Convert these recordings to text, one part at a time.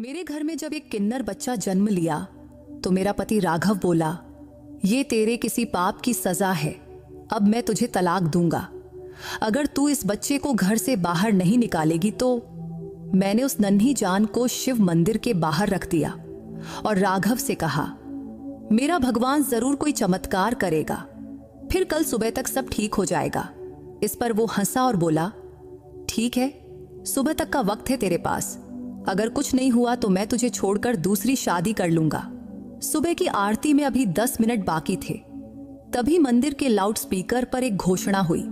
मेरे घर में जब एक किन्नर बच्चा जन्म लिया तो मेरा पति राघव बोला, ये तेरे किसी पाप की सजा है, अब मैं तुझे तलाक दूंगा। अगर तू इस बच्चे को घर से बाहर नहीं निकालेगी तो। मैंने उस नन्ही जान को शिव मंदिर के बाहर रख दिया और राघव से कहा, मेरा भगवान जरूर कोई चमत्कार करेगा, फिर कल सुबह तक सब ठीक हो जाएगा। इस पर वो हंसा और बोला, ठीक है, सुबह तक का वक्त है तेरे पास, अगर कुछ नहीं हुआ तो मैं तुझे छोड़कर दूसरी शादी कर लूंगा। सुबह की आरती में अभी 10 मिनट बाकी थे, तभी मंदिर के लाउडस्पीकर पर एक घोषणा हुई।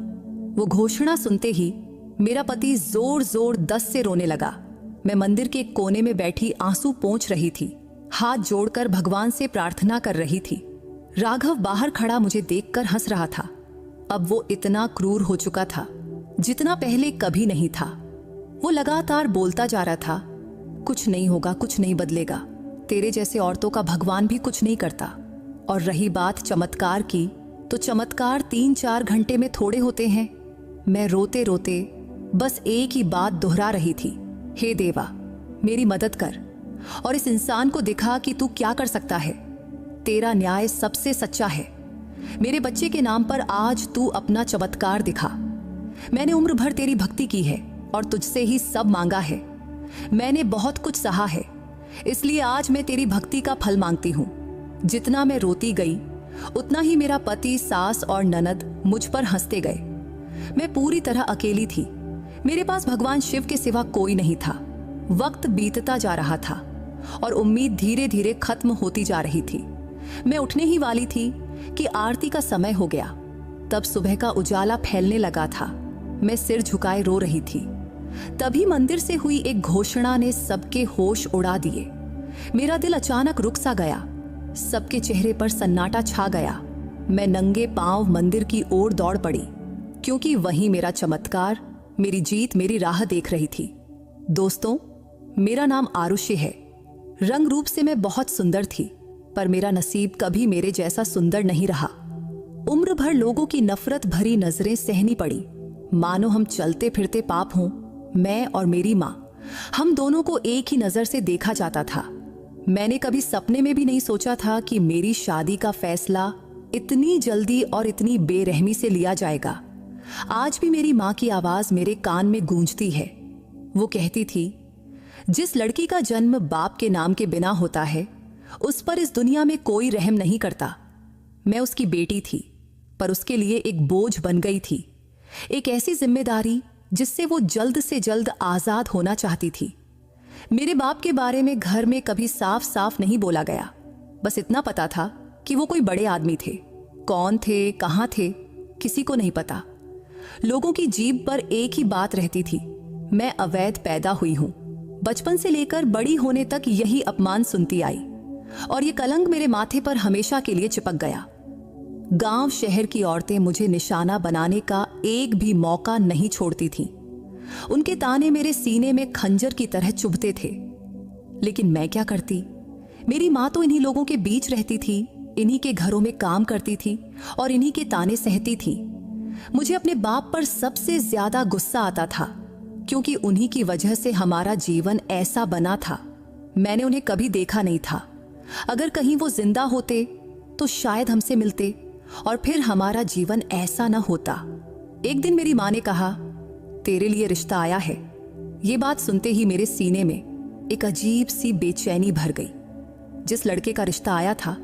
वो घोषणा सुनते ही मेरा पति जोर जोर 10 से रोने लगा। मैं मंदिर के एक कोने में बैठी आंसू पोंछ रही थी, हाथ जोड़कर भगवान से प्रार्थना कर रही थी। राघव बाहर खड़ा मुझे देखकर हंस रहा था। अब वो इतना क्रूर हो चुका था जितना पहले कभी नहीं था। वो लगातार बोलता जा रहा था, कुछ नहीं होगा, कुछ नहीं बदलेगा, तेरे जैसे औरतों का भगवान भी कुछ नहीं करता। और रही बात चमत्कार की, तो चमत्कार 3-4 घंटे में थोड़े होते हैं। मैं रोते रोते बस एक ही बात दोहरा रही थी, हे देवा, मेरी मदद कर और इस इंसान को दिखा कि तू क्या कर सकता है। तेरा न्याय सबसे सच्चा है। मेरे बच्चे के नाम पर आज तू अपना चमत्कार दिखा। मैंने उम्र भर तेरी भक्ति की है और तुझसे ही सब मांगा है। मैंने बहुत कुछ सहा है, इसलिए आज मैं तेरी भक्ति का फल मांगती हूँ। जितना मैं रोती गई उतना ही मेरा पति, सास और ननद मुझ पर हंसते गए। मैं पूरी तरह अकेली थी। मेरे पास भगवान शिव के सिवा कोई नहीं था। वक्त बीतता जा रहा था और उम्मीद धीरे धीरे खत्म होती जा रही थी। मैं उठने ही वाली थी कि आरती का समय हो गया। तब सुबह का उजाला फैलने लगा था। मैं सिर झुकाए रो रही थी। तभी मंदिर से हुई एक घोषणा ने सबके होश उड़ा दिए। मेरा दिल अचानक रुक सा गया। सबके चेहरे पर सन्नाटा छा गया। मैं नंगे पांव मंदिर की ओर दौड़ पड़ी, क्योंकि वहीं मेरा चमत्कार, मेरी जीत, मेरी राह देख रही थी। दोस्तों, मेरा नाम आरुषि है। रंग रूप से मैं बहुत सुंदर थी, पर मेरा नसीब कभी मेरे जैसा सुंदर नहीं रहा। उम्र भर लोगों की नफरत भरी नजरें सहनी पड़ी, मानो हम चलते फिरते पाप हों। मैं और मेरी माँ, हम दोनों को एक ही नजर से देखा जाता था। मैंने कभी सपने में भी नहीं सोचा था कि मेरी शादी का फैसला इतनी जल्दी और इतनी बेरहमी से लिया जाएगा। आज भी मेरी माँ की आवाज मेरे कान में गूंजती है। वो कहती थी, जिस लड़की का जन्म बाप के नाम के बिना होता है, उस पर इस दुनिया में कोई रहम नहीं करता। मैं उसकी बेटी थी, पर उसके लिए एक बोझ बन गई थी, एक ऐसी जिम्मेदारी जिससे वो जल्द से जल्द आजाद होना चाहती थी। मेरे बाप के बारे में घर में कभी साफ साफ नहीं बोला गया। बस इतना पता था कि वो कोई बड़े आदमी थे। कौन थे, कहाँ थे, किसी को नहीं पता। लोगों की जीभ पर एक ही बात रहती थी, मैं अवैध पैदा हुई हूं। बचपन से लेकर बड़ी होने तक यही अपमान सुनती आई और ये कलंक मेरे माथे पर हमेशा के लिए चिपक गया। गांव शहर की औरतें मुझे निशाना बनाने का एक भी मौका नहीं छोड़ती थीं। उनके ताने मेरे सीने में खंजर की तरह चुभते थे। लेकिन मैं क्या करती? मेरी माँ तो इन्हीं लोगों के बीच रहती थी, इन्हीं के घरों में काम करती थी और इन्हीं के ताने सहती थी। मुझे अपने बाप पर सबसे ज्यादा गुस्सा आता था, क्योंकि उन्हीं की वजह से हमारा जीवन ऐसा बना था। मैंने उन्हें कभी देखा नहीं था। अगर कहीं वो जिंदा होते तो शायद हमसे मिलते और फिर हमारा जीवन ऐसा न होता। एक दिन मेरी माँ ने कहा, तेरे लिए रिश्ता आया है। ये बात सुनते ही मेरे सीने में एक अजीब सी बेचैनी भर गई। जिस लड़के का रिश्ता आया था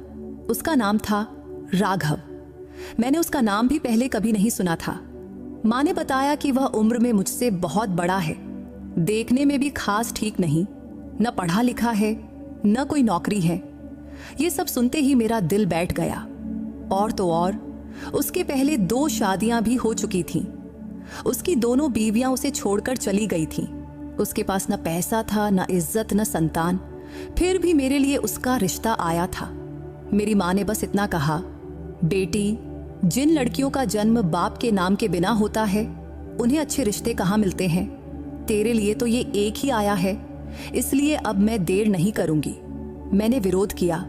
उसका नाम था राघव। मैंने उसका नाम भी पहले कभी नहीं सुना था। माँ ने बताया कि वह उम्र में मुझसे बहुत बड़ा है, देखने में भी खास ठीक नहीं, न पढ़ा लिखा है न कोई नौकरी है। ये सब सुनते ही मेरा दिल बैठ गया। और तो और उसके पहले 2 शादियां भी हो चुकी थीं। उसकी दोनों बीवियां उसे छोड़कर चली गई थीं। उसके पास न पैसा था, न इज्जत, न संतान, फिर भी मेरे लिए उसका रिश्ता आया था। मेरी माँ ने बस इतना कहा, बेटी, जिन लड़कियों का जन्म बाप के नाम के बिना होता है उन्हें अच्छे रिश्ते कहाँ मिलते हैं। तेरे लिए तो ये एक ही आया है, इसलिए अब मैं देर नहीं करूंगी। मैंने विरोध किया।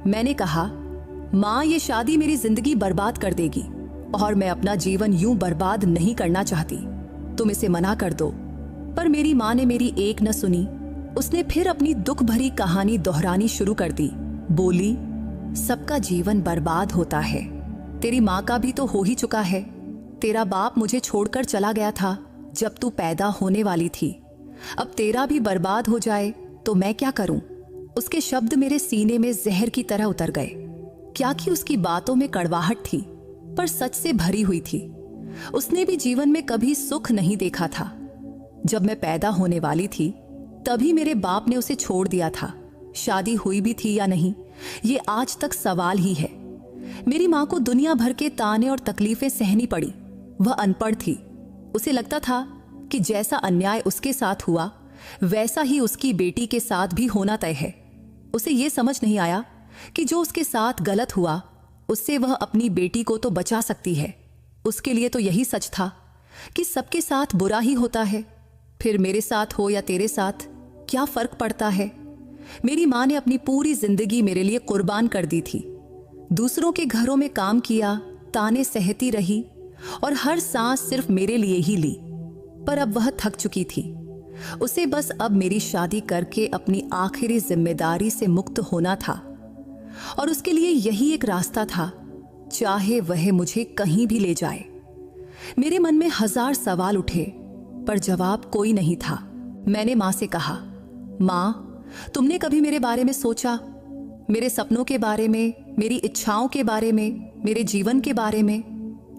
मैंने कहा, माँ, ये शादी मेरी जिंदगी बर्बाद कर देगी और मैं अपना जीवन यूं बर्बाद नहीं करना चाहती। तुम इसे मना कर दो। पर मेरी माँ ने मेरी एक न सुनी। उसने फिर अपनी दुख भरी कहानी दोहरानी शुरू कर दी। बोली, सबका जीवन बर्बाद होता है, तेरी माँ का भी तो हो ही चुका है। तेरा बाप मुझे छोड़कर चला गया था जब तू पैदा होने वाली थी। अब तेरा भी बर्बाद हो जाए तो मैं क्या करूं? उसके शब्द मेरे सीने में जहर की तरह उतर गए। क्या कि उसकी बातों में कड़वाहट थी, पर सच से भरी हुई थी। उसने भी जीवन में कभी सुख नहीं देखा था। जब मैं पैदा होने वाली थी तभी मेरे बाप ने उसे छोड़ दिया था। शादी हुई भी थी या नहीं, ये आज तक सवाल ही है। मेरी माँ को दुनिया भर के ताने और तकलीफें सहनी पड़ी। वह अनपढ़ थी। उसे लगता था कि जैसा अन्याय उसके साथ हुआ वैसा ही उसकी बेटी के साथ भी होना तय है। उसे ये समझ नहीं आया कि जो उसके साथ गलत हुआ उससे वह अपनी बेटी को तो बचा सकती है। उसके लिए तो यही सच था कि सबके साथ बुरा ही होता है, फिर मेरे साथ हो या तेरे साथ क्या फर्क पड़ता है। मेरी माँ ने अपनी पूरी जिंदगी मेरे लिए कुर्बान कर दी थी। दूसरों के घरों में काम किया, ताने सहती रही और हर सांस सिर्फ मेरे लिए ही ली। पर अब वह थक चुकी थी। उसे बस अब मेरी शादी करके अपनी आखिरी जिम्मेदारी से मुक्त होना था और उसके लिए यही एक रास्ता था, चाहे वह मुझे कहीं भी ले जाए। मेरे मन में 1000 सवाल उठे पर जवाब कोई नहीं था। मैंने माँ से कहा, माँ, तुमने कभी मेरे बारे में सोचा? मेरे सपनों के बारे में, मेरी इच्छाओं के बारे में, मेरे जीवन के बारे में?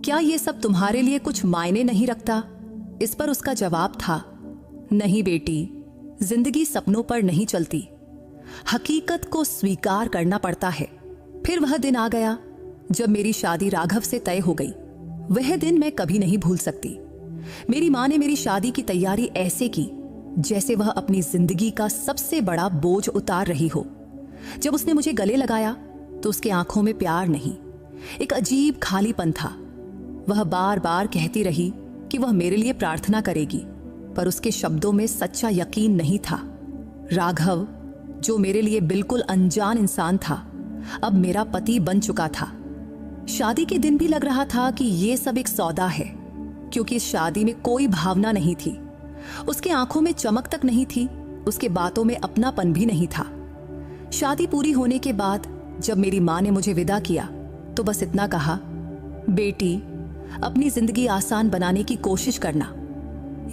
क्या ये सब तुम्हारे लिए कुछ मायने नहीं रखता? इस पर उसका जवाब था, नहीं बेटी, जिंदगी सपनों पर नहीं चलती, हकीकत को स्वीकार करना पड़ता है। फिर वह दिन आ गया जब मेरी शादी राघव से तय हो गई। वह दिन मैं कभी नहीं भूल सकती। मेरी माँ ने मेरी शादी की तैयारी ऐसे की जैसे वह अपनी जिंदगी का सबसे बड़ा बोझ उतार रही हो। जब उसने मुझे गले लगाया तो उसके आंखों में प्यार नहीं, एक अजीब खालीपन था। वह बार बार कहती रही कि वह मेरे लिए प्रार्थना करेगी, पर उसके शब्दों में सच्चा यकीन नहीं था। राघव, जो मेरे लिए बिल्कुल अनजान इंसान था, अब मेरा पति बन चुका था। शादी के दिन भी लग रहा था कि ये सब एक सौदा है, क्योंकि इस शादी में कोई भावना नहीं थी। उसके आंखों में चमक तक नहीं थी, उसके बातों में अपनापन भी नहीं था। शादी पूरी होने के बाद जब मेरी माँ ने मुझे विदा किया तो बस इतना कहा, बेटी, अपनी जिंदगी आसान बनाने की कोशिश करना।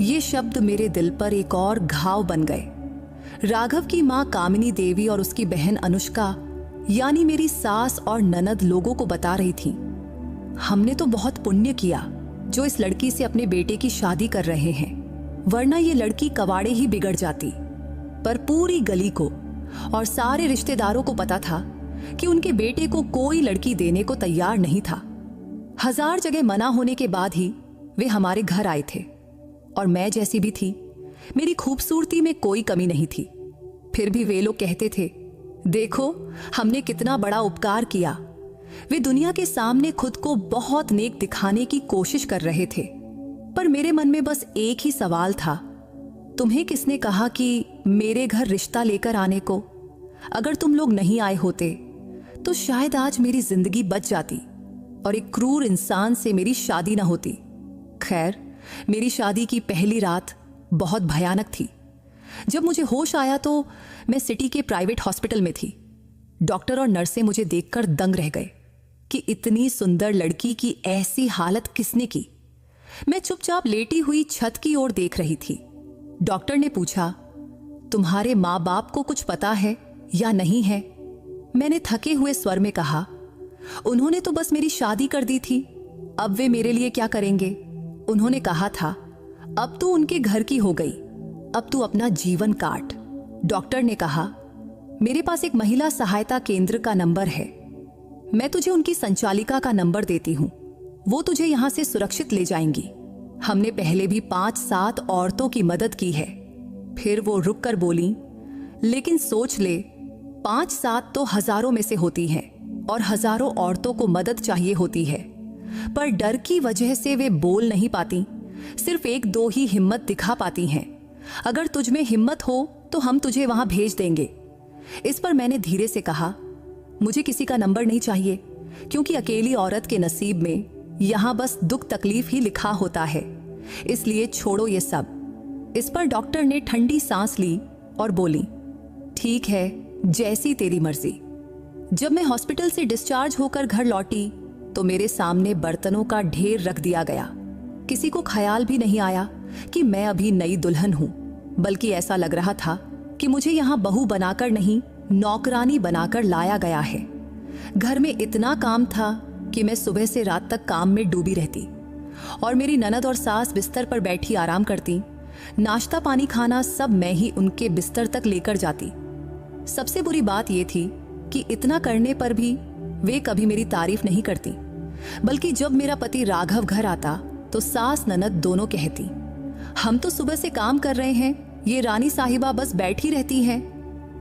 ये शब्द मेरे दिल पर एक और घाव बन गए। राघव की माँ कामिनी देवी और उसकी बहन अनुष्का, यानी मेरी सास और ननद, लोगों को बता रही थी, हमने तो बहुत पुण्य किया जो इस लड़की से अपने बेटे की शादी कर रहे हैं, वरना ये लड़की कवाड़े ही बिगड़ जाती। पर पूरी गली को और सारे रिश्तेदारों को पता था कि उनके बेटे को कोई लड़की देने को तैयार नहीं था। 1000 जगह मना होने के बाद ही वे हमारे घर आए थे और मैं जैसी भी थी, मेरी खूबसूरती में कोई कमी नहीं थी। फिर भी वे लोग कहते थे, देखो हमने कितना बड़ा उपकार किया। वे दुनिया के सामने खुद को बहुत नेक दिखाने की कोशिश कर रहे थे। पर मेरे मन में बस एक ही सवाल था, तुम्हें किसने कहा कि मेरे घर रिश्ता लेकर आने को? अगर तुम लोग नहीं आए होते तो शायद आज मेरी जिंदगी बच जाती और एक क्रूर इंसान से मेरी शादी न होती। खैर, मेरी शादी की पहली रात बहुत भयानक थी। जब मुझे होश आया तो मैं सिटी के प्राइवेट हॉस्पिटल में थी। डॉक्टर और नर्सें मुझे देखकर दंग रह गए कि इतनी सुंदर लड़की की ऐसी हालत किसने की। मैं चुपचाप लेटी हुई छत की ओर देख रही थी। डॉक्टर ने पूछा, तुम्हारे माँ बाप को कुछ पता है या नहीं है? मैंने थके हुए स्वर में कहा, उन्होंने तो बस मेरी शादी कर दी थी, अब वे मेरे लिए क्या करेंगे? उन्होंने कहा था, अब तू उनके घर की हो गई, अब तू अपना जीवन काट। डॉक्टर ने कहा, मेरे पास एक महिला सहायता केंद्र का नंबर है, मैं तुझे उनकी संचालिका का नंबर देती हूँ, वो तुझे यहाँ से सुरक्षित ले जाएंगी। हमने पहले भी 5-7 औरतों की मदद की है। फिर वो रुक कर बोली, लेकिन सोच ले, 5-7 तो हजारों में से होती हैं और हजारों औरतों को मदद चाहिए होती है, पर डर की वजह से वे बोल नहीं पाती, सिर्फ 1-2 ही हिम्मत दिखा पाती हैं। अगर तुझ में हिम्मत हो तो हम तुझे वहां भेज देंगे। इस पर मैंने धीरे से कहा, मुझे किसी का नंबर नहीं चाहिए, क्योंकि अकेली औरत के नसीब में यहाँ बस दुख तकलीफ ही लिखा होता है, इसलिए छोड़ो ये सब। इस पर डॉक्टर ने ठंडी सांस ली और बोली, ठीक है, जैसी तेरी मर्जी। जब मैं हॉस्पिटल से डिस्चार्ज होकर घर लौटी तो मेरे सामने बर्तनों का ढेर रख दिया गया। किसी को ख्याल भी नहीं आया कि मैं अभी नई दुल्हन हूं, बल्कि ऐसा लग रहा था कि मुझे यहाँ बहू बनाकर नहीं, नौकरानी बनाकर लाया गया है। घर में इतना काम था कि मैं सुबह से रात तक काम में डूबी रहती और मेरी ननद और सास बिस्तर पर बैठी आराम करती। नाश्ता पानी खाना सब मैं ही उनके बिस्तर तक लेकर जाती। सबसे बुरी बात यह थी कि इतना करने पर भी वे कभी मेरी तारीफ नहीं करती, बल्कि जब मेरा पति राघव घर आता तो सास ननद दोनों कहती, हम तो सुबह से काम कर रहे हैं, ये रानी साहिबा बस बैठी रहती हैं।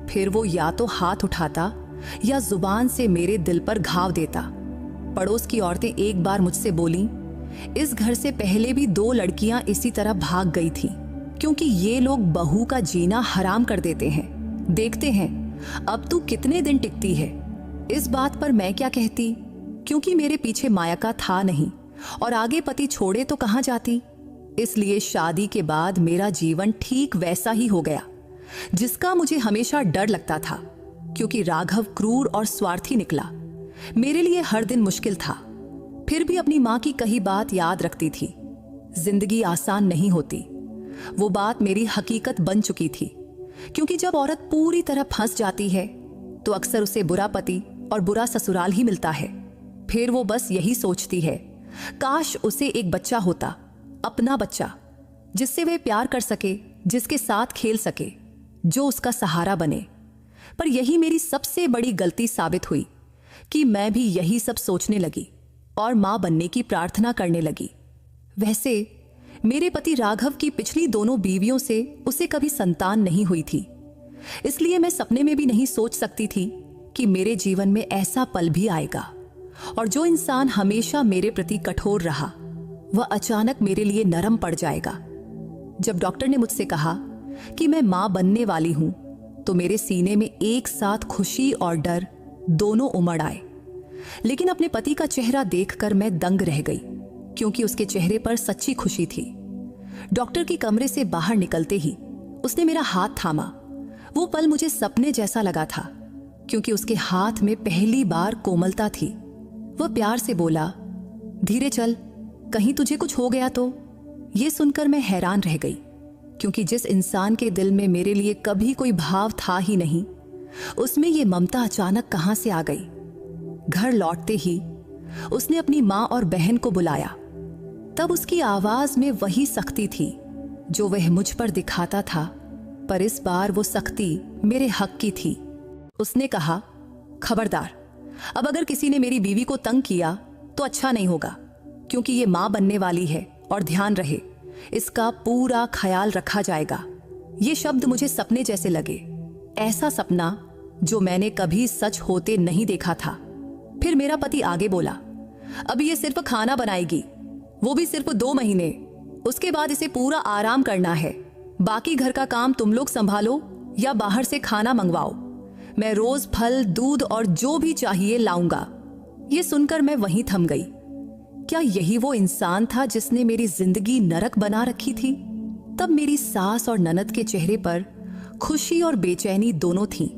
फिर वो या तो हाथ उठाता या जुबान से मेरे दिल पर घाव देता। पड़ोस की औरतें एक बार मुझसे बोली, इस घर से पहले भी 2 लड़कियां इसी तरह भाग गई थी, क्योंकि ये लोग बहू का जीना हराम कर देते हैं। देखते हैं अब तू कितने दिन टिकती है। इस बात पर मैं क्या कहती, क्योंकि मेरे पीछे मायका था नहीं और आगे पति छोड़े तो कहां जाती। इसलिए शादी के बाद मेरा जीवन ठीक वैसा ही हो गया जिसका मुझे हमेशा डर लगता था, क्योंकि राघव क्रूर और स्वार्थी निकला। मेरे लिए हर दिन मुश्किल था, फिर भी अपनी मां की कही बात याद रखती थी। जिंदगी आसान नहीं होती, वो बात मेरी हकीकत बन चुकी थी, क्योंकि जब औरत पूरी तरह फंस जाती है तो अक्सर उसे बुरा पति और बुरा ससुराल ही मिलता है। फिर वो बस यही सोचती है, काश उसे एक बच्चा होता, अपना बच्चा, जिससे वह प्यार कर सके, जिसके साथ खेल सके, जो उसका सहारा बने। पर यही मेरी सबसे बड़ी गलती साबित हुई कि मैं भी यही सब सोचने लगी और मां बनने की प्रार्थना करने लगी। वैसे मेरे पति राघव की पिछली दोनों बीवियों से उसे कभी संतान नहीं हुई थी, इसलिए मैं सपने में भी नहीं सोच सकती थी कि मेरे जीवन में ऐसा पल भी आएगा और जो इंसान हमेशा मेरे प्रति कठोर रहा वह अचानक मेरे लिए नरम पड़ जाएगा। जब डॉक्टर ने मुझसे कहा कि मैं मां बनने वाली हूं तो मेरे सीने में एक साथ खुशी और डर दोनों उमड़ आए। लेकिन अपने पति का चेहरा देखकर मैं दंग रह गई, क्योंकि उसके चेहरे पर सच्ची खुशी थी। डॉक्टर के कमरे से बाहर निकलते ही उसने मेरा हाथ थामा। वो पल मुझे सपने जैसा लगा था, क्योंकि उसके हाथ में पहली बार कोमलता थी। वह प्यार से बोला, धीरे चल, कहीं तुझे कुछ हो गया तो। ये सुनकर मैं हैरान रह गई, क्योंकि जिस इंसान के दिल में मेरे लिए कभी कोई भाव था ही नहीं, उसमें ये ममता अचानक कहां से आ गई। घर लौटते ही उसने अपनी मां और बहन को बुलाया। तब उसकी आवाज में वही सख्ती थी जो वह मुझ पर दिखाता था, पर इस बार वो सख्ती मेरे हक की थी। उसने कहा, खबरदार, अब अगर किसी ने मेरी बीवी को तंग किया तो अच्छा नहीं होगा, क्योंकि ये मां बनने वाली है और ध्यान रहे, इसका पूरा ख्याल रखा जाएगा। ये शब्द मुझे सपने जैसे लगे, ऐसा सपना जो मैंने कभी सच होते नहीं देखा था। फिर मेरा पति आगे बोला, अब ये सिर्फ खाना बनाएगी, वो भी सिर्फ 2 महीने, उसके बाद इसे पूरा आराम करना है। बाकी घर का काम तुम लोग संभालो या बाहर से खाना मंगवाओ। मैं रोज फल, दूध और जो भी चाहिए लाऊंगा। ये सुनकर मैं वहीं थम गई। क्या यही वो इंसान था जिसने मेरी जिंदगी नरक बना रखी थी? तब मेरी सास और ननद के चेहरे पर खुशी और बेचैनी दोनों थीं।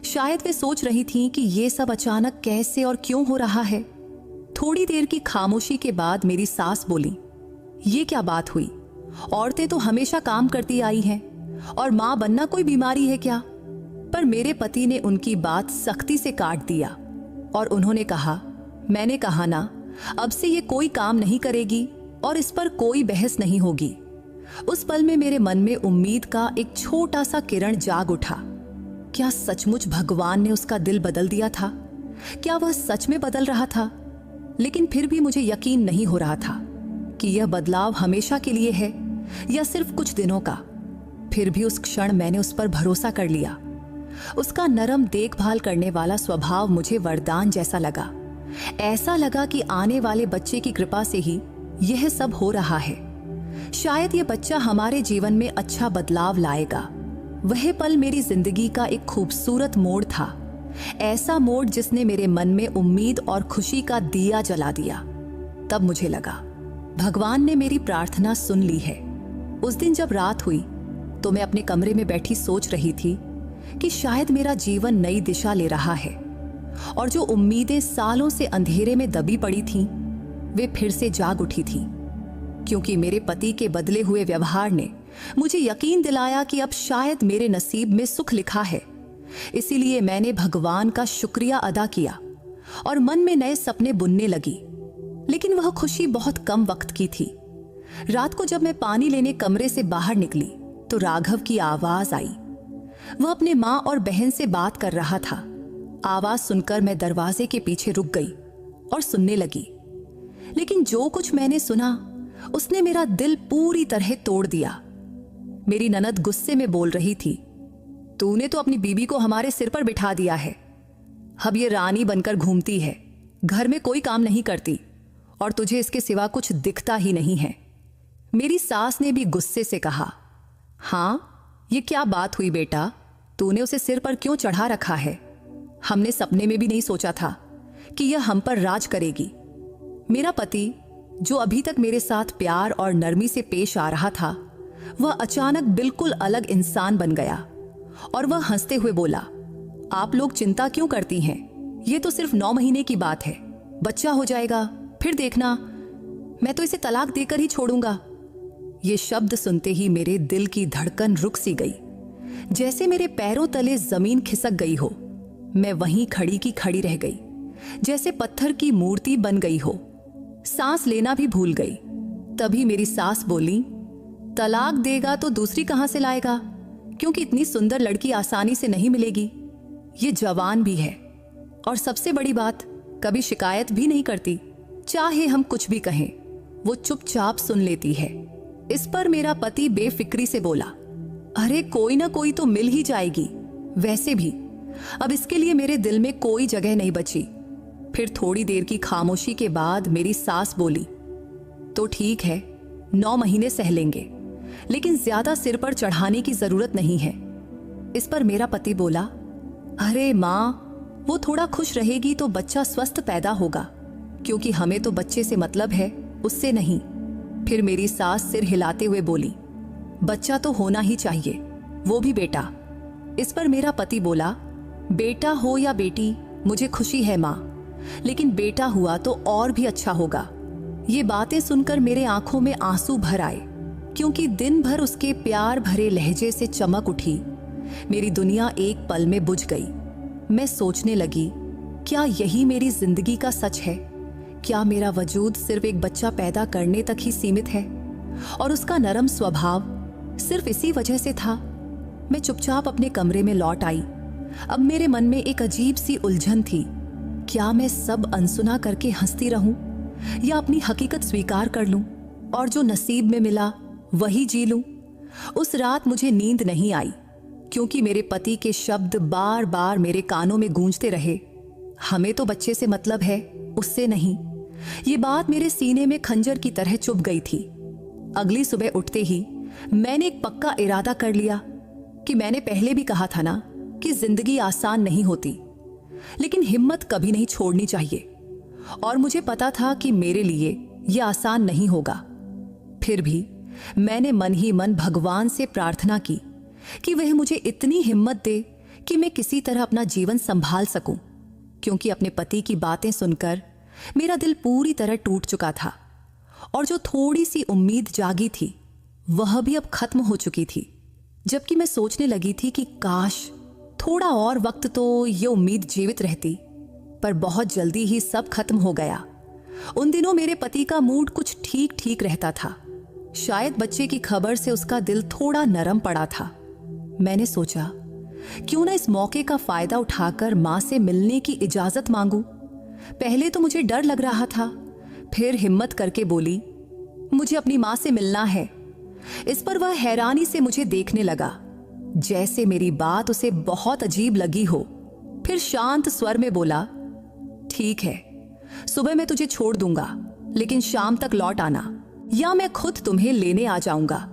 शायद वे सोच रही थीं कि ये सब अचानक कैसे और क्यों हो रहा है। थोड़ी देर की खामोशी के बाद मेरी सास बोली, ये क्या बात हुई? औरतें तो हमेशा काम करती आई हैं, और मां बनना कोई बीमारी है क्या? पर मेरे पति ने उनकी बात सख्ती से काट दिया और उन्होंने कहा, मैंने कहा ना, अब से ये कोई काम नहीं करेगी और इस पर कोई बहस नहीं होगी। उस पल में मेरे मन में उम्मीद का एक छोटा सा किरण जाग उठा। क्या सचमुच भगवान ने उसका दिल बदल दिया था? क्या वह सच में बदल रहा था? लेकिन फिर भी मुझे यकीन नहीं हो रहा था कि यह बदलाव हमेशा के लिए है या सिर्फ कुछ दिनों का। फिर भी उस क्षण मैंने उस पर भरोसा कर लिया। उसका नरम देखभाल करने वाला स्वभाव मुझे वरदान जैसा लगा। ऐसा लगा कि आने वाले बच्चे की कृपा से ही यह सब हो रहा है। शायद यह बच्चा हमारे जीवन में अच्छा बदलाव लाएगा। वह पल मेरी जिंदगी का एक खूबसूरत मोड़ था, ऐसा मोड़ जिसने मेरे मन में उम्मीद और खुशी का दिया जला दिया। तब मुझे लगा, भगवान ने मेरी प्रार्थना सुन ली है। उस दिन जब रात हुई तो मैं अपने कमरे में बैठी सोच रही थी कि शायद मेरा जीवन नई दिशा ले रहा है और जो उम्मीदें सालों से अंधेरे में दबी पड़ी थीं, वे फिर से जाग उठी थीं, क्योंकि मेरे पति के बदले हुए व्यवहार ने मुझे यकीन दिलाया कि अब शायद मेरे नसीब में सुख लिखा है। इसीलिए मैंने भगवान का शुक्रिया अदा किया और मन में नए सपने बुनने लगी। लेकिन वह खुशी बहुत कम वक्त की थी। रात को जब मैं पानी लेने कमरे से बाहर निकली तो राघव की आवाज आई। वह अपने माँ और बहन से बात कर रहा था। आवाज सुनकर मैं दरवाजे के पीछे रुक गई और सुनने लगी। लेकिन जो कुछ मैंने सुना उसने मेरा दिल पूरी तरह तोड़ दिया। मेरी ननद गुस्से में बोल रही थी, तूने तो अपनी बीबी को हमारे सिर पर बिठा दिया है। अब ये रानी बनकर घूमती है, घर में कोई काम नहीं करती और तुझे इसके सिवा कुछ दिखता ही नहीं है। मेरी सास ने भी गुस्से से कहा, हाँ ये क्या बात हुई बेटा, तूने उसे सिर पर क्यों चढ़ा रखा है? हमने सपने में भी नहीं सोचा था कि यह हम पर राज करेगी। मेरा पति, जो अभी तक मेरे साथ प्यार और नरमी से पेश आ रहा था, वह अचानक बिल्कुल अलग इंसान बन गया और वह हंसते हुए बोला, आप लोग चिंता क्यों करती हैं? ये तो सिर्फ 9 महीने की बात है, बच्चा हो जाएगा, फिर देखना, मैं तो इसे तलाक देकर ही छोड़ूंगा। ये शब्द सुनते ही मेरे दिल की धड़कन रुक सी गई, जैसे मेरे पैरों तले जमीन खिसक गई हो। मैं वहीं खड़ी की खड़ी रह गई, जैसे पत्थर की मूर्ति बन गई हो। सांस लेना भी भूल गई। तभी मेरी सास बोली, तलाक देगा तो दूसरी कहां से लाएगा, क्योंकि इतनी सुंदर लड़की आसानी से नहीं मिलेगी। ये जवान भी है और सबसे बड़ी बात, कभी शिकायत भी नहीं करती। चाहे हम कुछ भी कहें, वो चुपचाप सुन लेती है। इस पर मेरा पति बेफिक्री से बोला, अरे कोई ना कोई तो मिल ही जाएगी। वैसे भी अब इसके लिए मेरे दिल में कोई जगह नहीं बची। फिर थोड़ी देर की खामोशी के बाद मेरी सास बोली, तो ठीक है, 9 महीने सह लेंगे, लेकिन ज्यादा सिर पर चढ़ाने की जरूरत नहीं है। इस पर मेरा पति बोला, अरे माँ, वो थोड़ा खुश रहेगी तो बच्चा स्वस्थ पैदा होगा, क्योंकि हमें तो बच्चे से मतलब है, उससे नहीं। फिर मेरी सास सिर हिलाते हुए बोली, बच्चा तो होना ही चाहिए, वो भी बेटा। इस पर मेरा पति बोला, बेटा हो या बेटी, मुझे खुशी है माँ, लेकिन बेटा हुआ तो और भी अच्छा होगा। ये बातें सुनकर मेरे आंखों में आंसू भर आए, क्योंकि दिन भर उसके प्यार भरे लहजे से चमक उठी। मेरी दुनिया एक पल में बुझ गई। मैं सोचने लगी, क्या यही मेरी जिंदगी का सच है? क्या मेरा वजूद सिर्फ एक बच्चा पैदा करने तक ही सीमित है और उसका नरम स्वभाव सिर्फ इसी वजह से था? मैं चुपचाप अपने कमरे में लौट आई। अब मेरे मन में एक अजीब सी उलझन थी। क्या मैं सब अनसुना करके हंसती रहूं या अपनी हकीकत स्वीकार कर लूं और जो नसीब में मिला वही जी लूं? उस रात मुझे नींद नहीं आई, क्योंकि मेरे पति के शब्द बार बार मेरे कानों में गूंजते रहे, हमें तो बच्चे से मतलब है, उससे नहीं। ये बात मेरे सीने में खंजर की तरह चुभ गई थी। अगली सुबह उठते ही मैंने एक पक्का इरादा कर लिया कि मैंने पहले भी कहा था ना कि जिंदगी आसान नहीं होती, लेकिन हिम्मत कभी नहीं छोड़नी चाहिए। और मुझे पता था कि मेरे लिए यह आसान नहीं होगा। फिर भी मैंने मन ही मन भगवान से प्रार्थना की कि वह मुझे इतनी हिम्मत दे कि मैं किसी तरह अपना जीवन संभाल सकूं, क्योंकि अपने पति की बातें सुनकर मेरा दिल पूरी तरह टूट चुका था और जो थोड़ी सी उम्मीद जागी थी वह भी अब खत्म हो चुकी थी। जबकि मैं सोचने लगी थी कि काश थोड़ा और वक्त तो ये उम्मीद जीवित रहती, पर बहुत जल्दी ही सब खत्म हो गया। उन दिनों मेरे पति का मूड कुछ ठीक ठीक रहता था। शायद बच्चे की खबर से उसका दिल थोड़ा नरम पड़ा था। मैंने सोचा, क्यों ना इस मौके का फायदा उठाकर मां से मिलने की इजाजत मांगूं। पहले तो मुझे डर लग रहा था, फिर हिम्मत करके बोली, मुझे अपनी मां से मिलना है। इस पर वह हैरानी से मुझे देखने लगा, जैसे मेरी बात उसे बहुत अजीब लगी हो। फिर शांत स्वर में बोला, ठीक है, सुबह मैं तुझे छोड़ दूंगा, लेकिन शाम तक लौट आना, या मैं खुद तुम्हें लेने आ जाऊंगा।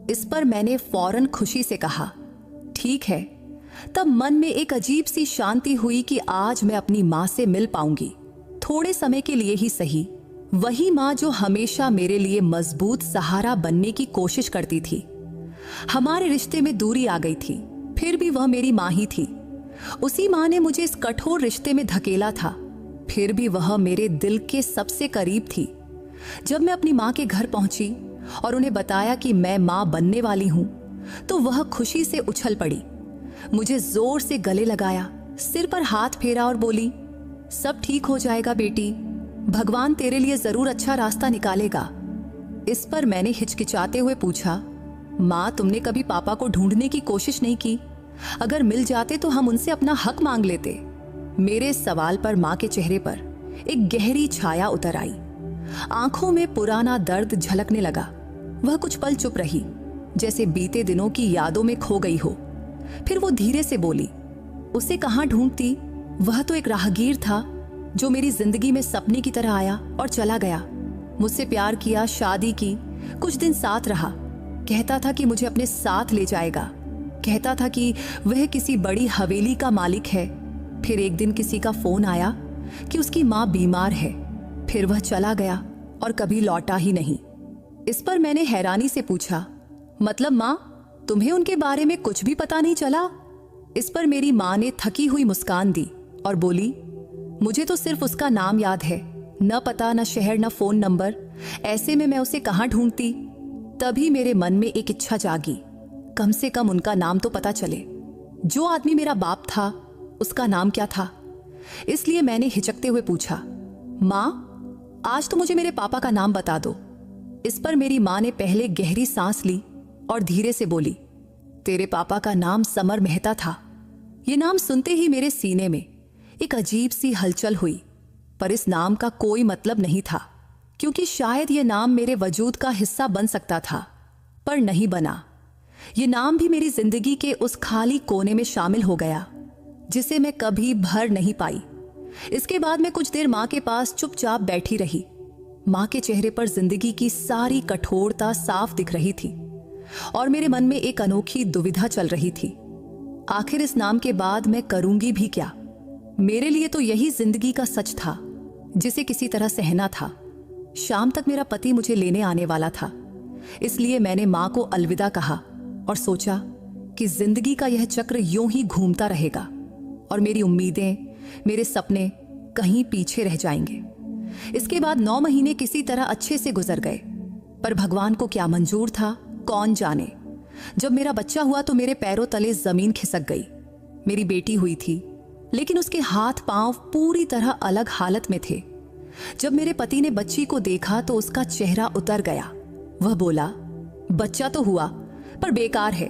इस पर मैंने फौरन खुशी से कहा, ठीक है। तब मन में एक अजीब सी शांति हुई कि आज मैं अपनी मां से मिल पाऊंगी, थोड़े समय के लिए ही सही। वही मां जो हमेशा मेरे लिए मजबूत सहारा बनने की कोशिश करती थी। हमारे रिश्ते में दूरी आ गई थी, फिर भी वह मेरी माँ ही थी। उसी माँ ने मुझे इस कठोर रिश्ते में धकेला था, फिर भी वह मेरे दिल के सबसे करीब थी। जब मैं अपनी माँ के घर पहुंची और उन्हें बताया कि मैं माँ बनने वाली हूं, तो वह खुशी से उछल पड़ी, मुझे जोर से गले लगाया, सिर पर हाथ फेरा और बोली, सब ठीक हो जाएगा बेटी, भगवान तेरे लिए जरूर अच्छा रास्ता निकालेगा। इस पर मैंने हिचकिचाते हुए पूछा, माँ तुमने कभी पापा को ढूंढने की कोशिश नहीं की? अगर मिल जाते तो हम उनसे अपना हक मांग लेते। मेरे सवाल पर माँ के चेहरे पर एक गहरी छाया उतर आई, आंखों में पुराना दर्द झलकने लगा। वह कुछ पल चुप रही, जैसे बीते दिनों की यादों में खो गई हो। फिर वो धीरे से बोली, उसे कहाँ ढूंढती, वह तो एक राहगीर था जो मेरी जिंदगी में सपने की तरह आया और चला गया। मुझसे प्यार किया, शादी की, कुछ दिन साथ रहा, कहता था कि मुझे अपने साथ ले जाएगा, कहता था कि वह किसी बड़ी हवेली का मालिक है। फिर एक दिन किसी का फोन आया कि उसकी माँ बीमार है, फिर वह चला गया और कभी लौटा ही नहीं। इस पर मैंने हैरानी से पूछा, मतलब माँ तुम्हें उनके बारे में कुछ भी पता नहीं चला? इस पर मेरी माँ ने थकी हुई मुस्कान दी और बोली, मुझे तो सिर्फ उसका नाम याद है, न पता, न शहर, न फोन नंबर। ऐसे में मैं उसे कहाँ ढूंढती? तभी मेरे मन में एक इच्छा जागी, कम से कम उनका नाम तो पता चले। जो आदमी मेरा बाप था उसका नाम क्या था? इसलिए मैंने हिचकते हुए पूछा, माँ आज तो मुझे मेरे पापा का नाम बता दो। इस पर मेरी माँ ने पहले गहरी सांस ली और धीरे से बोली, तेरे पापा का नाम समर मेहता था। ये नाम सुनते ही मेरे सीने में एक अजीब सी हलचल हुई, पर इस नाम का कोई मतलब नहीं था, क्योंकि शायद ये नाम मेरे वजूद का हिस्सा बन सकता था, पर नहीं बना। ये नाम भी मेरी जिंदगी के उस खाली कोने में शामिल हो गया जिसे मैं कभी भर नहीं पाई। इसके बाद मैं कुछ देर माँ के पास चुपचाप बैठी रही। माँ के चेहरे पर जिंदगी की सारी कठोरता साफ दिख रही थी और मेरे मन में एक अनोखी दुविधा चल रही थी, आखिर इस नाम के बाद मैं करूंगी भी क्या? मेरे लिए तो यही जिंदगी का सच था जिसे किसी तरह सहना था। शाम तक मेरा पति मुझे लेने आने वाला था, इसलिए मैंने माँ को अलविदा कहा और सोचा कि जिंदगी का यह चक्र यूं ही घूमता रहेगा और मेरी उम्मीदें, मेरे सपने कहीं पीछे रह जाएंगे। इसके बाद 9 महीने किसी तरह अच्छे से गुजर गए, पर भगवान को क्या मंजूर था कौन जाने। जब मेरा बच्चा हुआ तो मेरे पैरों तले जमीन खिसक गई। मेरी बेटी हुई थी, लेकिन उसके हाथ पांव पूरी तरह अलग हालत में थे। जब मेरे पति ने बच्ची को देखा तो उसका चेहरा उतर गया। वह बोला, बच्चा तो हुआ पर बेकार है,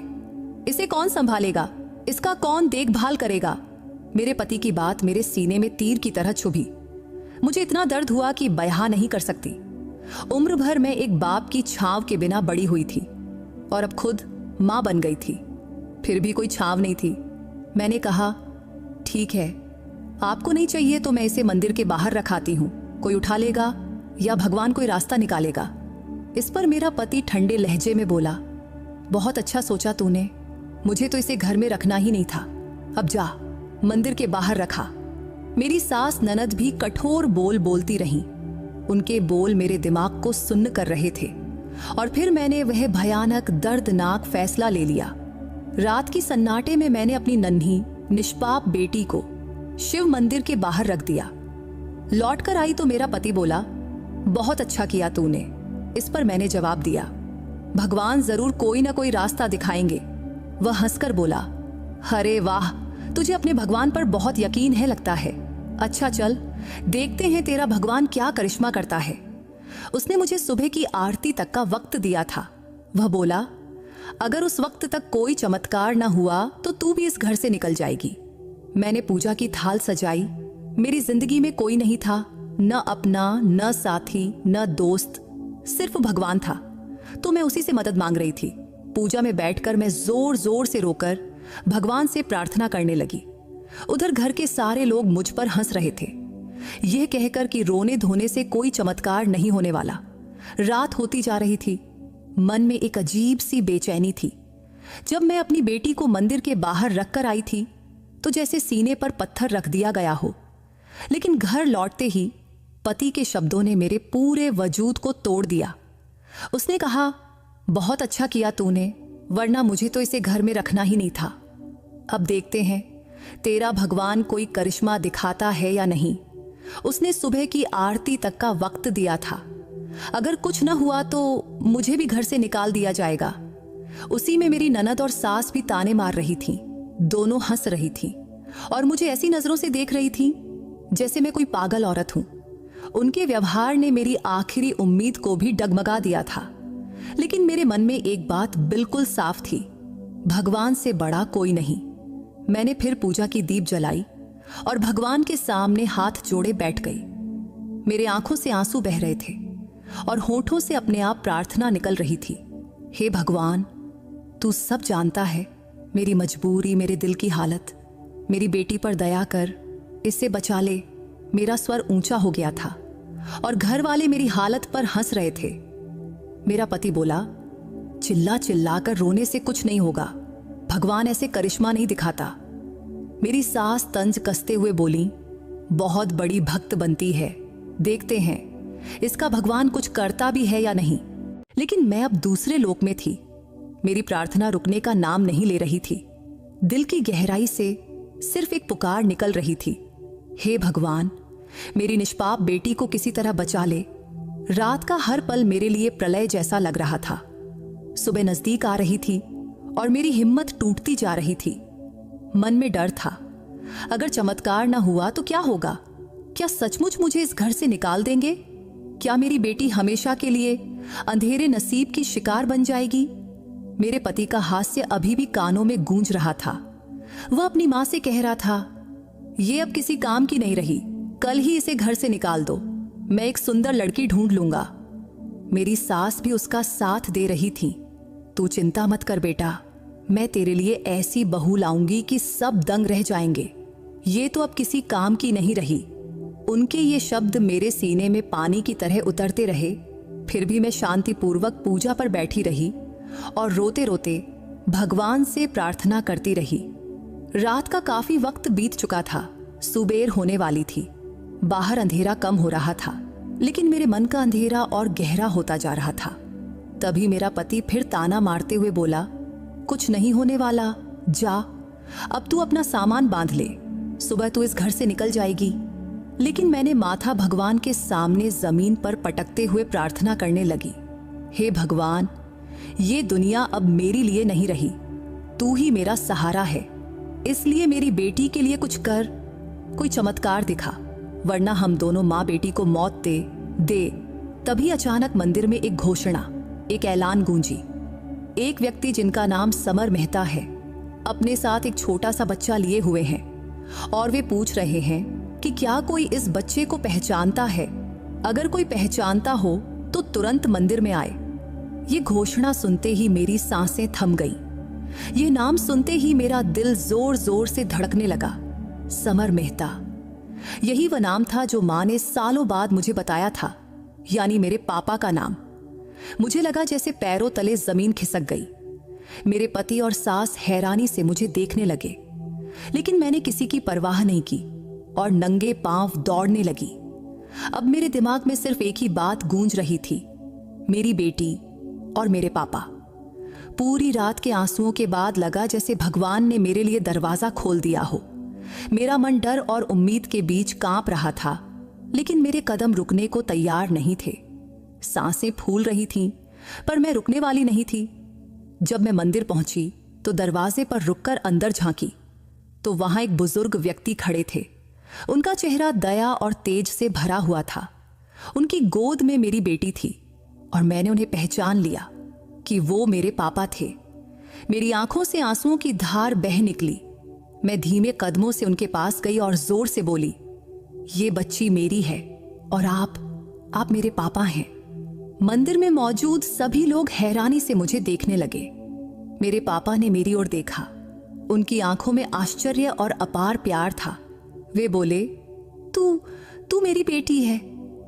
इसे कौन संभालेगा, इसका कौन देखभाल करेगा? मेरे पति की बात मेरे सीने में तीर की तरह चुभी। मुझे इतना दर्द हुआ कि बयां नहीं कर सकती। उम्र भर मैं एक बाप की छांव के बिना बड़ी हुई थी और अब खुद मां बन गई थी, फिर भी कोई छांव नहीं थी। मैंने कहा, ठीक है, आपको नहीं चाहिए तो मैं इसे मंदिर के बाहर रखाती हूं, कोई उठा लेगा या भगवान कोई रास्ता निकालेगा। इस पर मेरा पति ठंडे लहजे में बोला, बहुत अच्छा सोचा तूने, मुझे तो इसे घर में रखना ही नहीं था, अब जा मंदिर के बाहर रखा। मेरी सास ननद भी कठोर बोल बोलती रहीं। उनके बोल मेरे दिमाग को सुन्न कर रहे थे और फिर मैंने वह भयानक दर्दनाक फैसला ले लिया। रात की सन्नाटे में मैंने अपनी नन्ही निष्पाप बेटी को शिव मंदिर के बाहर रख दिया। लौटकर आई तो मेरा पति बोला, बहुत अच्छा किया तूने। इस पर मैंने जवाब दिया, भगवान जरूर कोई ना कोई रास्ता दिखाएंगे। वह हंसकर बोला, अरे वाह, तुझे अपने भगवान पर बहुत यकीन है लगता है। अच्छा चल, देखते हैं तेरा भगवान क्या करिश्मा करता है। उसने मुझे सुबह की आरती तक का वक्त दिया था। वह बोला, अगर उस वक्त तक कोई चमत्कार न हुआ तो तू भी इस घर से निकल जाएगी। मैंने पूजा की थाल सजाई। मेरी जिंदगी में कोई नहीं था, न अपना, न साथी, न दोस्त, सिर्फ भगवान था। तो मैं उसी से मदद मांग रही थी। पूजा में बैठकर मैं जोर जोर से रोकर भगवान से प्रार्थना करने लगी। उधर घर के सारे लोग मुझ पर हंस रहे थे, यह कहकर कि रोने धोने से कोई चमत्कार नहीं होने वाला। रात होती जा रही थी, मन में एक अजीब सी बेचैनी थी। जब मैं अपनी बेटी को मंदिर के बाहर रखकर आई थी तो जैसे सीने पर पत्थर रख दिया गया हो। लेकिन घर लौटते ही पति के शब्दों ने मेरे पूरे वजूद को तोड़ दिया। उसने कहा, बहुत अच्छा किया तूने, वरना मुझे तो इसे घर में रखना ही नहीं था। अब देखते हैं तेरा भगवान कोई करिश्मा दिखाता है या नहीं। उसने सुबह की आरती तक का वक्त दिया था। अगर कुछ न हुआ तो मुझे भी घर से निकाल दिया जाएगा। उसी में मेरी ननद और सास भी ताने मार रही थीं। दोनों हंस रही थीं और मुझे ऐसी नजरों से देख रही थीं जैसे मैं कोई पागल औरत हूं। उनके व्यवहार ने मेरी आखिरी उम्मीद को भी डगमगा दिया था। लेकिन मेरे मन में एक बात बिल्कुल साफ थी, भगवान से बड़ा कोई नहीं। मैंने फिर पूजा की दीप जलाई और भगवान के सामने हाथ जोड़े बैठ गई। मेरे आंखों से आंसू बह रहे थे और होठों से अपने आप प्रार्थना निकल रही थी। हे भगवान, तू सब जानता है, मेरी मजबूरी, मेरे दिल की हालत। मेरी बेटी पर दया कर, इससे बचा ले। मेरा स्वर ऊंचा हो गया था और घर वाले मेरी हालत पर हंस रहे थे। मेरा पति बोला, चिल्ला चिल्ला कर रोने से कुछ नहीं होगा, भगवान ऐसे करिश्मा नहीं दिखाता। मेरी सास तंज कसते हुए बोली, बहुत बड़ी भक्त बनती है, देखते हैं इसका भगवान कुछ करता भी है या नहीं। लेकिन मैं अब दूसरे लोक में थी। मेरी प्रार्थना रुकने का नाम नहीं ले रही थी। दिल की गहराई से सिर्फ एक पुकार निकल रही थी, हे भगवान, मेरी निष्पाप बेटी को किसी तरह बचा ले। रात का हर पल मेरे लिए प्रलय जैसा लग रहा था। सुबह नजदीक आ रही थी और मेरी हिम्मत टूटती जा रही थी। मन में डर था, अगर चमत्कार ना हुआ तो क्या होगा? क्या सचमुच मुझे इस घर से निकाल देंगे? क्या मेरी बेटी हमेशा के लिए अंधेरे नसीब की शिकार बन जाएगी? मेरे पति का हास्य अभी भी कानों में गूंज रहा था। वह अपनी मां से कह रहा था, ये अब किसी काम की नहीं रही, कल ही इसे घर से निकाल दो, मैं एक सुंदर लड़की ढूंढ लूंगा। मेरी सास भी उसका साथ दे रही थी। तू चिंता मत कर बेटा, मैं तेरे लिए ऐसी बहू लाऊंगी कि सब दंग रह जाएंगे। ये तो अब किसी काम की नहीं रही। उनके ये शब्द मेरे सीने में पानी की तरह उतरते रहे। फिर भी मैं शांतिपूर्वक पूजा पर बैठी रही और रोते रोते भगवान से प्रार्थना करती रही। रात का काफी वक्त बीत चुका था, सुबेर होने वाली थी। बाहर अंधेरा कम हो रहा था, लेकिन मेरे मन का अंधेरा और गहरा होता जा रहा था। तभी मेरा पति फिर ताना मारते हुए बोला, कुछ नहीं होने वाला, जा, अब तू अपना सामान बांध ले, सुबह तू इस घर से निकल जाएगी। लेकिन मैंने माथा भगवान के सामने जमीन पर पटकते हुए प्रार्थना करने लगी, हे भगवान, ये दुनिया अब मेरे लिए नहीं रही, तू ही मेरा सहारा है, इसलिए मेरी बेटी के लिए कुछ कर, कोई चमत्कार दिखा, वरना हम दोनों माँ बेटी को मौत दे। तभी अचानक मंदिर में एक घोषणा, एक ऐलान गूंजी। एक व्यक्ति जिनका नाम समर मेहता है, अपने साथ एक छोटा सा बच्चा लिए हुए हैं और वे पूछ रहे हैं कि क्या कोई इस बच्चे को पहचानता है? अगर कोई पहचानता हो तो तुरंत मंदिर में आए। ये घोषणा सुनते ही मेरी सांसें थम गई। ये नाम सुनते ही मेरा दिल जोर जोर से धड़कने लगा। समर मेहता, यही वह नाम था जो मां ने सालों बाद मुझे बताया था, यानी मेरे पापा का नाम। मुझे लगा जैसे पैरों तले जमीन खिसक गई। मेरे पति और सास हैरानी से मुझे देखने लगे, लेकिन मैंने किसी की परवाह नहीं की और नंगे पांव दौड़ने लगी। अब मेरे दिमाग में सिर्फ एक ही बात गूंज रही थी, मेरी बेटी और मेरे पापा। पूरी रात के आंसुओं के बाद लगा जैसे भगवान ने मेरे लिए दरवाजा खोल दिया हो। मेरा मन डर और उम्मीद के बीच कांप रहा था, लेकिन मेरे कदम रुकने को तैयार नहीं थे। सांसें फूल रही थीं, पर मैं रुकने वाली नहीं थी। जब मैं मंदिर पहुंची तो दरवाजे पर रुककर अंदर झांकी तो वहां एक बुजुर्ग व्यक्ति खड़े थे। उनका चेहरा दया और तेज से भरा हुआ था। उनकी गोद में मेरी बेटी थी और मैंने उन्हें पहचान लिया कि वो मेरे पापा थे। मेरी आंखों से आंसुओं की धार बह निकली। मैं धीमे कदमों से उनके पास गई और जोर से बोली, ये बच्ची मेरी है और आप मेरे पापा हैं। मंदिर में मौजूद सभी लोग हैरानी से मुझे देखने लगे। मेरे पापा ने मेरी ओर देखा। उनकी आंखों में आश्चर्य और अपार प्यार था। वे बोले, तू मेरी बेटी है।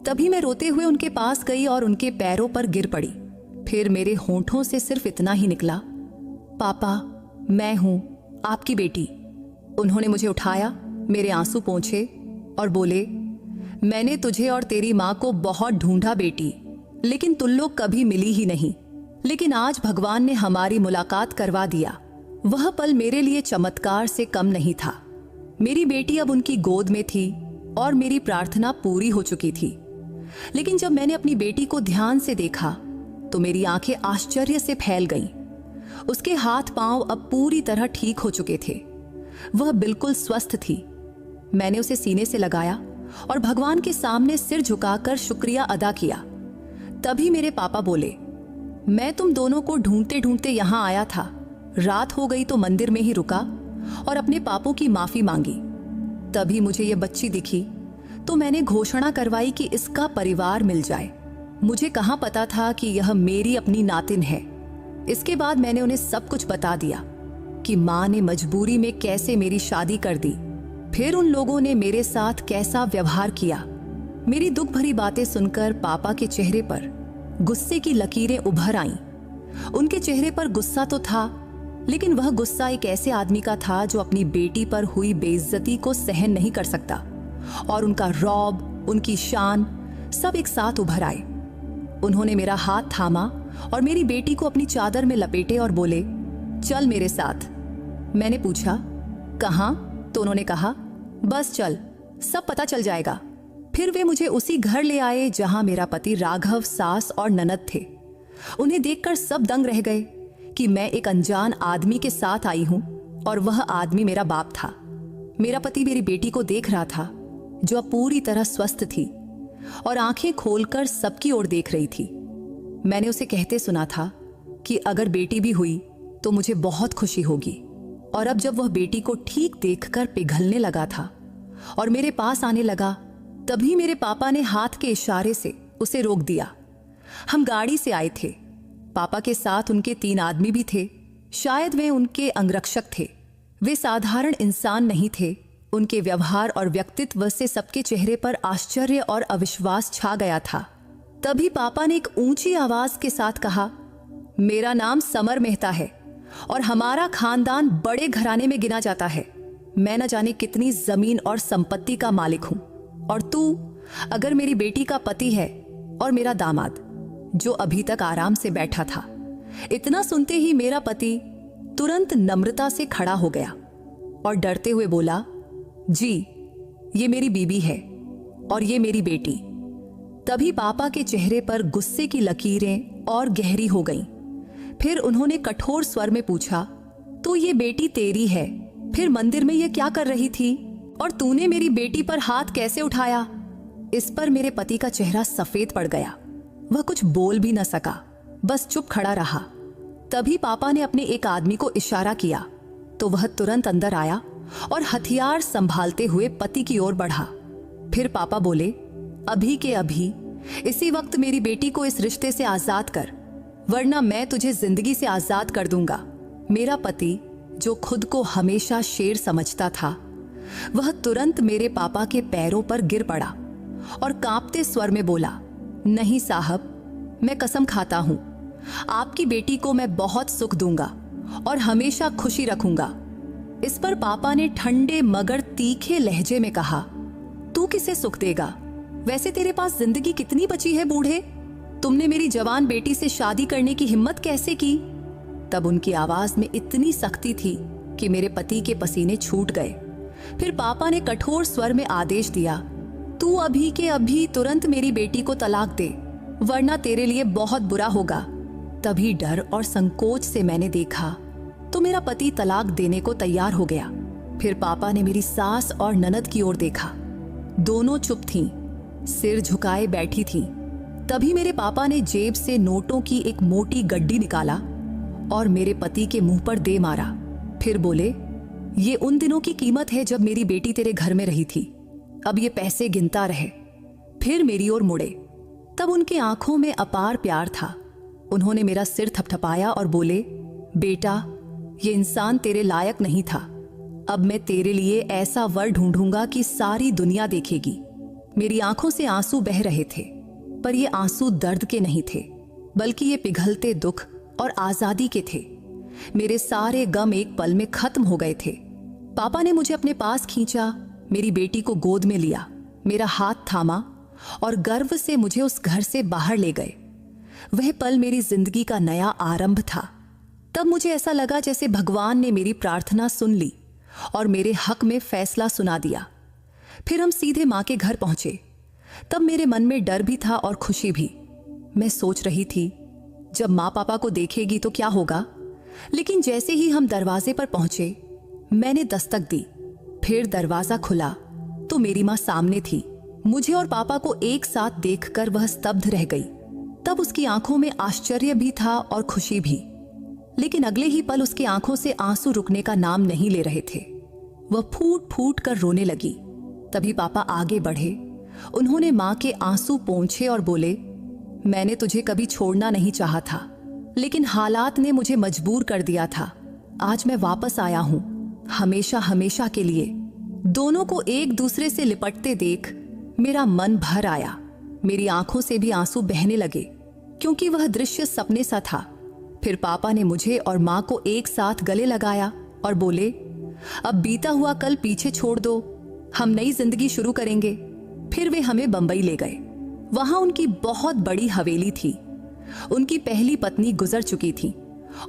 तभी मैं रोते हुए उनके पास गई और उनके पैरों पर गिर पड़ी। फिर मेरे होंठों से सिर्फ इतना ही निकला, पापा, मैं हूं आपकी बेटी। उन्होंने मुझे उठाया, मेरे आंसू पोंछे और बोले, मैंने तुझे और तेरी मां को बहुत ढूंढा बेटी, लेकिन तुम लोग कभी मिली ही नहीं। लेकिन आज भगवान ने हमारी मुलाकात करवा दिया। वह पल मेरे लिए चमत्कार से कम नहीं था। मेरी बेटी अब उनकी गोद में थी और मेरी प्रार्थना पूरी हो चुकी थी। लेकिन जब मैंने अपनी बेटी को ध्यान से देखा तो मेरी आंखें आश्चर्य से फैल गईं। उसके हाथ पांव अब पूरी तरह ठीक हो चुके थे। वह बिल्कुल स्वस्थ थी। मैंने उसे सीने से लगाया और भगवान के सामने सिर झुकाकर शुक्रिया अदा किया। तभी मेरे पापा बोले, मैं तुम दोनों को ढूंढते ढूंढते यहां आया था। रात हो गई तो मंदिर में ही रुका और अपने पापों की माफी मांगी। तभी मुझे यह बच्ची दिखी तो मैंने घोषणा करवाई कि इसका परिवार मिल जाए। मुझे कहां पता था कि यह मेरी अपनी नातिन है। इसके बाद मैंने उन्हें सब कुछ बता दिया कि मां ने मजबूरी में कैसे मेरी शादी कर दी, फिर उन लोगों ने मेरे साथ कैसा व्यवहार किया। मेरी दुख भरी बातें सुनकर पापा के चेहरे पर गुस्से की लकीरें उभर आईं। उनके चेहरे पर गुस्सा तो था, लेकिन वह गुस्सा एक ऐसे आदमी का था जो अपनी बेटी पर हुई बेइज्जती को सहन नहीं कर सकता। और उनका रौब, उनकी शान सब एक साथ उभर आए। उन्होंने मेरा हाथ थामा और मेरी बेटी को अपनी चादर में लपेटे और बोले, चल मेरे साथ। मैंने पूछा, कहाँ? तो उन्होंने कहा, बस चल, सब पता चल जाएगा। फिर वे मुझे उसी घर ले आए जहां मेरा पति राघव, सास और ननद थे। उन्हें देखकर सब दंग रह गए कि मैं एक अनजान आदमी के साथ आई हूं और वह आदमी मेरा बाप था। मेरा पति मेरी बेटी को देख रहा था, जो अब पूरी तरह स्वस्थ थी और आंखें खोलकर सबकी ओर देख रही थी। मैंने उसे कहते सुना था कि अगर बेटी भी हुई तो मुझे बहुत खुशी होगी। और अब जब वह बेटी को ठीक देखकर पिघलने लगा था और मेरे पास आने लगा, तभी मेरे पापा ने हाथ के इशारे से उसे रोक दिया। हम गाड़ी से आए थे। पापा के साथ उनके 3 आदमी भी थे। शायद वे उनके अंगरक्षक थे। वे साधारण इंसान नहीं थे। उनके व्यवहार और व्यक्तित्व से सबके चेहरे पर आश्चर्य और अविश्वास छा गया था। तभी पापा ने एक ऊंची आवाज के साथ कहा, मेरा नाम समर मेहता है और हमारा खानदान बड़े घराने में गिना जाता है। मैं न जाने कितनी जमीन और संपत्ति का मालिक हूं, और तू अगर मेरी बेटी का पति है और मेरा दामाद, जो अभी तक आराम से बैठा था। इतना सुनते ही मेरा पति तुरंत नम्रता से खड़ा हो गया और डरते हुए बोला, जी, ये मेरी बीबी है और ये मेरी बेटी। तभी पापा के चेहरे पर गुस्से की लकीरें और गहरी हो गईं। फिर उन्होंने कठोर स्वर में पूछा, तो ये बेटी तेरी है, फिर मंदिर में ये क्या कर रही थी और तूने मेरी बेटी पर हाथ कैसे उठाया? इस पर मेरे पति का चेहरा सफेद पड़ गया। वह कुछ बोल भी न सका, बस चुप खड़ा रहा। तभी पापा ने अपने एक आदमी को इशारा किया तो वह तुरंत अंदर आया और हथियार संभालते हुए पति की ओर बढ़ा। फिर पापा बोले, अभी के अभी इसी वक्त मेरी बेटी को इस रिश्ते से आजाद कर, वरना मैं तुझे जिंदगी से आजाद कर दूंगा। मेरा पति, जो खुद को हमेशा शेर समझता था, वह तुरंत मेरे पापा के पैरों पर गिर पड़ा और कांपते स्वर में बोला, नहीं साहब, मैं कसम खाता हूं, आपकी बेटी को मैं बहुत सुख दूंगा और हमेशा खुशी रखूंगा। इस पर पापा ने ठंडे मगर तीखे लहजे में कहा, तू किसे सुख देगा? वैसे तेरे पास जिंदगी कितनी बची है बूढ़े? तुमने मेरी जवान बेटी से शादी करने की हिम्मत कैसे की? तब उनकी आवाज में इतनी सख्ती थी कि मेरे पति के पसीने छूट गए। फिर पापा ने कठोर स्वर में आदेश दिया, तू अभी के अभी तुरंत मेरी बेटी को तलाक दे, वरना तेरे लिए बहुत बुरा होगा। तभी डर और संकोच से मैंने देखा तो मेरा पति तलाक देने को तैयार हो गया। फिर पापा ने मेरी सास और ननद की ओर देखा। दोनों चुप थीं, सिर झुकाए बैठी थीं। तभी मेरे पापा ने जेब से नोटों की एक मोटी गड्डी निकाला और मेरे पति के मुंह पर दे मारा। फिर बोले, ये उन दिनों की कीमत है जब मेरी बेटी तेरे घर में रही थी, अब ये पैसे गिनता रहे। फिर मेरी ओर मुड़े। तब उनकी आंखों में अपार प्यार था। उन्होंने मेरा सिर थपथपाया और बोले, बेटा, ये इंसान तेरे लायक नहीं था। अब मैं तेरे लिए ऐसा वर ढूंढूंगा कि सारी दुनिया देखेगी। मेरी आंखों से आंसू बह रहे थे, पर ये आंसू दर्द के नहीं थे, बल्कि ये पिघलते दुख और आजादी के थे। मेरे सारे गम एक पल में खत्म हो गए थे। पापा ने मुझे अपने पास खींचा, मेरी बेटी को गोद में लिया, मेरा हाथ थामा और गर्व से मुझे उस घर से बाहर ले गए। वह पल मेरी जिंदगी का नया आरंभ था। तब मुझे ऐसा लगा जैसे भगवान ने मेरी प्रार्थना सुन ली और मेरे हक में फैसला सुना दिया। फिर हम सीधे माँ के घर पहुंचे। तब मेरे मन में डर भी था और खुशी भी। मैं सोच रही थी जब माँ पापा को देखेगी तो क्या होगा। लेकिन जैसे ही हम दरवाजे पर पहुंचे, मैंने दस्तक दी। फिर दरवाजा खुला तो मेरी माँ सामने थी। मुझे और पापा को एक साथ देखकर वह स्तब्ध रह गई। तब उसकी आंखों में आश्चर्य भी था और खुशी भी, लेकिन अगले ही पल उसकी आंखों से आंसू रुकने का नाम नहीं ले रहे थे। वह फूट फूट कर रोने लगी। तभी पापा आगे बढ़े। उन्होंने माँ के आंसू पोंछे और बोले, मैंने तुझे कभी छोड़ना नहीं चाहा था, लेकिन हालात ने मुझे मजबूर कर दिया था। आज मैं वापस आया हूं, हमेशा हमेशा के लिए। दोनों को एक दूसरे से लिपटते देख मेरा मन भर आया। मेरी आंखों से भी आंसू बहने लगे, क्योंकि वह दृश्य सपने सा था। फिर पापा ने मुझे और माँ को एक साथ गले लगाया और बोले, अब बीता हुआ कल पीछे छोड़ दो, हम नई जिंदगी शुरू करेंगे। फिर वे हमें बंबई ले गए। वहां उनकी बहुत बड़ी हवेली थी। उनकी पहली पत्नी गुजर चुकी थी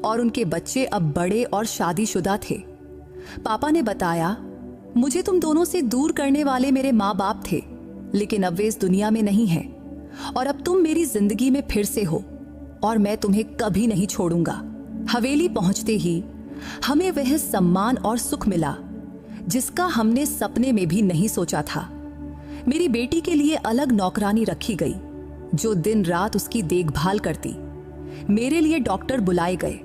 और उनके बच्चे अब बड़े और शादीशुदा थे। पापा ने बताया, मुझे तुम दोनों से दूर करने वाले मेरे माँ बाप थे, लेकिन अब वे इस दुनिया में नहीं हैं और अब तुम मेरी जिंदगी में फिर से हो और मैं तुम्हें कभी नहीं छोड़ूंगा। हवेली पहुंचते ही हमें वह सम्मान और सुख मिला जिसका हमने सपने में भी नहीं सोचा था। मेरी बेटी के लिए अलग नौकरानी रखी गई जो दिन रात उसकी देखभाल करती। मेरे लिए डॉक्टर बुलाए गए।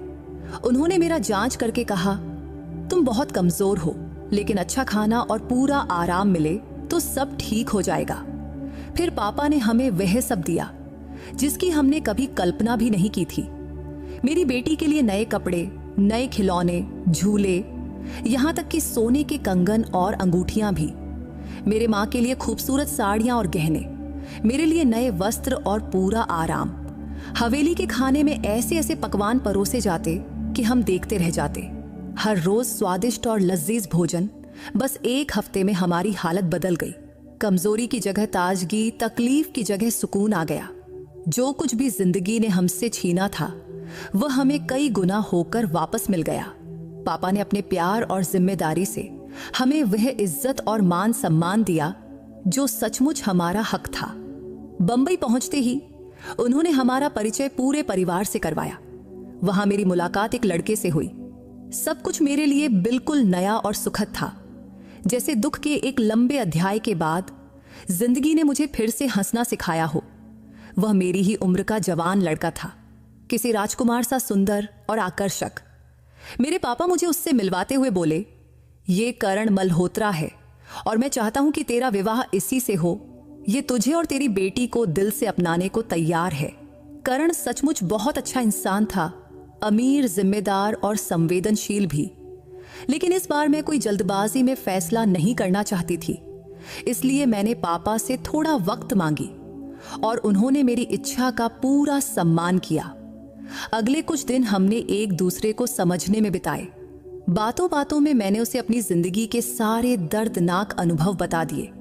उन्होंने मेरा जांच करके कहा, तुम बहुत कमजोर हो, लेकिन अच्छा खाना और पूरा आराम मिले तो सब ठीक हो जाएगा। फिर पापा ने हमें वह सब दिया जिसकी हमने कभी कल्पना भी नहीं की थी। मेरी बेटी के लिए नए कपड़े, नए खिलौने, झूले, यहाँ तक कि सोने के कंगन और अंगूठियां भी। मेरे माँ के लिए खूबसूरत साड़ियां और गहने, मेरे लिए नए वस्त्र और पूरा आराम। हवेली के खाने में ऐसे ऐसे पकवान परोसे जाते कि हम देखते रह जाते। हर रोज स्वादिष्ट और लजीज भोजन। बस एक हफ्ते में हमारी हालत बदल गई। कमजोरी की जगह ताजगी, तकलीफ की जगह सुकून आ गया। जो कुछ भी जिंदगी ने हमसे छीना था वह हमें कई गुना होकर वापस मिल गया। पापा ने अपने प्यार और जिम्मेदारी से हमें वह इज्जत और मान सम्मान दिया जो सचमुच हमारा हक था। बंबई पहुंचते ही उन्होंने हमारा परिचय पूरे परिवार से करवाया। वहां मेरी मुलाकात एक लड़के से हुई। सब कुछ मेरे लिए बिल्कुल नया और सुखद था। जैसे दुख के एक लंबे अध्याय के बाद जिंदगी ने मुझे फिर से हंसना सिखाया हो। वह मेरी ही उम्र का जवान लड़का था, किसी राजकुमार सा सुंदर और आकर्षक। मेरे पापा मुझे उससे मिलवाते हुए बोले, ये करण मल्होत्रा है और मैं चाहता हूं कि तेरा विवाह इसी से हो। ये तुझे और तेरी बेटी को दिल से अपनाने को तैयार है। करण सचमुच बहुत अच्छा इंसान था, अमीर, जिम्मेदार और संवेदनशील भी। लेकिन इस बार मैं कोई जल्दबाजी में फैसला नहीं करना चाहती थी, इसलिए मैंने पापा से थोड़ा वक्त मांगी और उन्होंने मेरी इच्छा का पूरा सम्मान किया। अगले कुछ दिन हमने एक दूसरे को समझने में बिताए। बातों बातों में मैंने उसे अपनी जिंदगी के सारे दर्दनाक अनुभव बता दिए।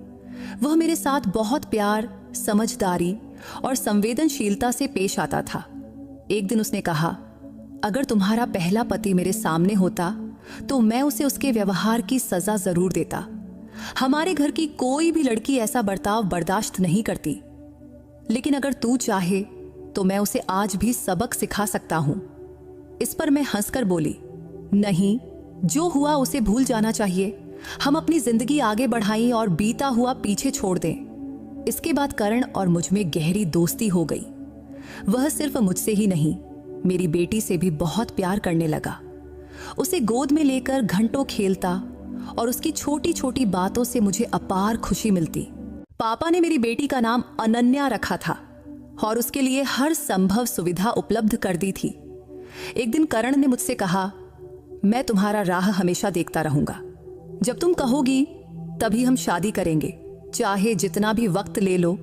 वह मेरे साथ बहुत प्यार, समझदारी और संवेदनशीलता से पेश आता था। एक दिन उसने कहा, अगर तुम्हारा पहला पति मेरे सामने होता तो मैं उसे उसके व्यवहार की सजा जरूर देता। हमारे घर की कोई भी लड़की ऐसा बर्ताव बर्दाश्त नहीं करती, लेकिन अगर तू चाहे तो मैं उसे आज भी सबक सिखा सकता हूं। इस पर मैं हंसकर बोली, नहीं, जो हुआ उसे भूल जाना चाहिए। हम अपनी जिंदगी आगे बढ़ाएं और बीता हुआ पीछे छोड़ दें। इसके बाद करण और मुझ में गहरी दोस्ती हो गई। वह सिर्फ मुझसे ही नहीं, मेरी बेटी से भी बहुत प्यार करने लगा। उसे गोद में लेकर घंटों खेलता और उसकी छोटी छोटी बातों से मुझे अपार खुशी मिलती। पापा ने मेरी बेटी का नाम अनन्या रखा था और उसके लिए हर संभव सुविधा उपलब्ध कर दी थी। एक दिन करण ने मुझसे कहा, मैं तुम्हारा राह हमेशा देखता रहूंगा। जब तुम कहोगी तभी हम शादी करेंगे। चाहे जितना भी वक्त ले लो,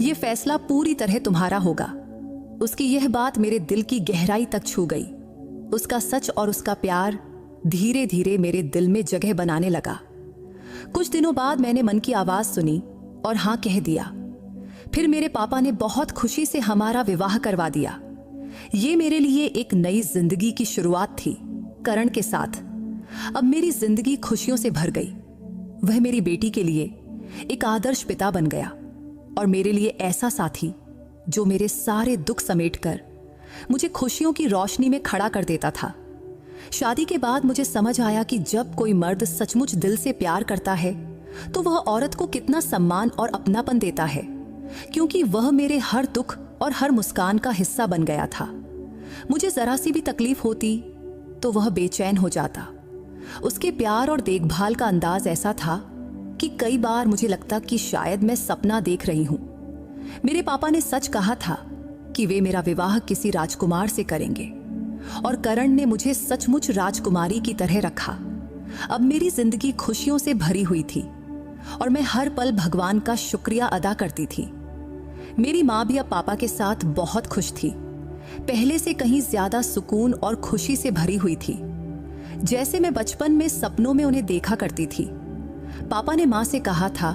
ये फैसला पूरी तरह तुम्हारा होगा। उसकी यह बात मेरे दिल की गहराई तक छू गई। उसका सच और उसका प्यार धीरे धीरे मेरे दिल में जगह बनाने लगा। कुछ दिनों बाद मैंने मन की आवाज सुनी और हाँ कह दिया। फिर मेरे पापा ने बहुत खुशी से हमारा विवाह करवा दिया। ये मेरे लिए एक नई जिंदगी की शुरुआत थी करण के साथ। अब मेरी जिंदगी खुशियों से भर गई। वह मेरी बेटी के लिए एक आदर्श पिता बन गया और मेरे लिए ऐसा साथी जो मेरे सारे दुख समेटकर मुझे खुशियों की रोशनी में खड़ा कर देता था। शादी के बाद मुझे समझ आया कि जब कोई मर्द सचमुच दिल से प्यार करता है तो वह औरत को कितना सम्मान और अपनापन देता है, क्योंकि वह मेरे हर दुख और हर मुस्कान का हिस्सा बन गया था। मुझे जरा सी भी तकलीफ होती तो वह बेचैन हो जाता। उसके प्यार और देखभाल का अंदाज ऐसा था कि कई बार मुझे लगता कि शायद मैं सपना देख रही हूं। मेरे पापा ने सच कहा था कि वे मेरा विवाह किसी राजकुमार से करेंगे और करण ने मुझे सचमुच राजकुमारी की तरह रखा। अब मेरी जिंदगी खुशियों से भरी हुई थी और मैं हर पल भगवान का शुक्रिया अदा करती थी। मेरी माँ भी अब पापा के साथ बहुत खुश थी, पहले से कहीं ज्यादा सुकून और खुशी से भरी हुई थी, जैसे मैं बचपन में सपनों में उन्हें देखा करती थी। पापा ने माँ से कहा था,